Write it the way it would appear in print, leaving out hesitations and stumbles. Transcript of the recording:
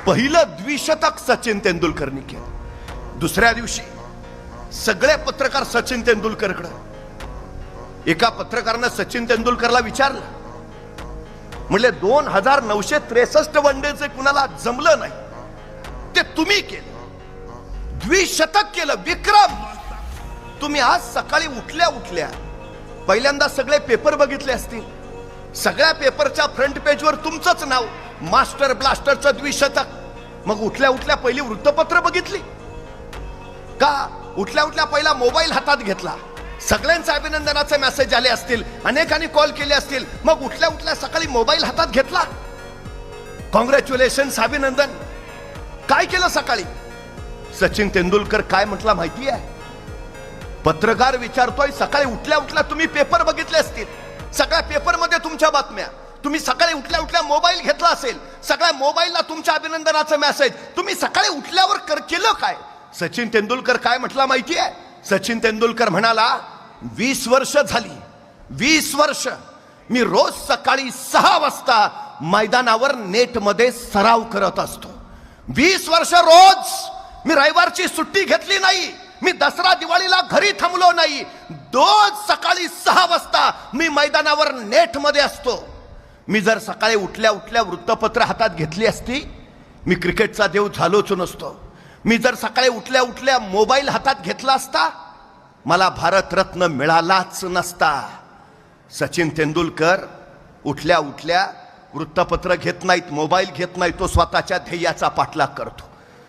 पहिलं द्विशतक सचिन तेंडुलकरनी केलं। दुसऱ्या दिवशी सगळे पत्रकार सचिन तेंडुलकरकडे, एका पत्रकारानं सचिन तेंडुलकरला विचारलं, म्हणले 2963 वनडेचे कुणाला जमलं नाही, ते तुम्ही केलं, द्विशतक केलं, विक्रम। तुम्ही आज सकाळी उठल्या उठल्या पहिल्यांदा सगळे पेपर बघितले असतील, सगळ्या पेपरच्या फ्रंट पेजवर तुमचंच नाव, मास्टर ब्लास्टरचं द्विशतक। मग उठल्या उठल्या पहिली वृत्तपत्र बघितली का? उठल्या उठल्या पहिला मोबाईल हातात घेतला, सगळ्यांचे अभिनंदनाचे मेसेज आले असतील, अनेकांनी कॉल केले असतील, मग उठल्या उठल्या सकाळी मोबाईल हातात घेतला, कॉंग्रॅच्युलेशन्स, अभिनंदन। काय केलं सकाळी? सचिन तेंडुलकर काय म्हटला माहिती आहे? पत्रकार विचारतोय, सकाळी उठल्या उठल्या तुम्ही पेपर बघितले असतील, सगळ्या पेपरमध्ये तुमच्या बातम्या, तुम्ही सकाळी उठल्या उठल्या मोबाईल घेतला असेल, सगळ्या मोबाईलला तुमच्या अभिनंदनाचं मेसेज, तुम्ही सकाळी उठल्यावर केलं काय? सचिन तेंडुलकर काय म्हटला माहिती आहे? सचिन तेंडुलकर म्हणाला, 20 वर्ष झाली, 20 वर्ष मी रोज सकाळी 6 वाजता मैदानावर नेटमध्ये सराव करत असतो। 20 वर्ष रोज मी रविवारची सुट्टी घेतली नाही, मी दसरा दिवाळीला घरी थांबलो नाही, रोज सकाळी 6 वाजता मी मैदानावर नेटमध्ये असतो। मी जर सकाळी उठल्या उठल्या वृत्तपत्र हातात घेतली असती, मी क्रिकेटचा देव झालोच नसतो। मी जर सकाळी उठल्या उठल्या मोबाईल हातात घेतला असता, मला भारतरत्न मिळालाच नसता। सचिन तेंडुलकर उठल्या उठल्या वृत्तपत्र घेत नाहीत, मोबाईल घेत नाही, तो स्वतःच्या ध्येयाचा पाठलाग करतो।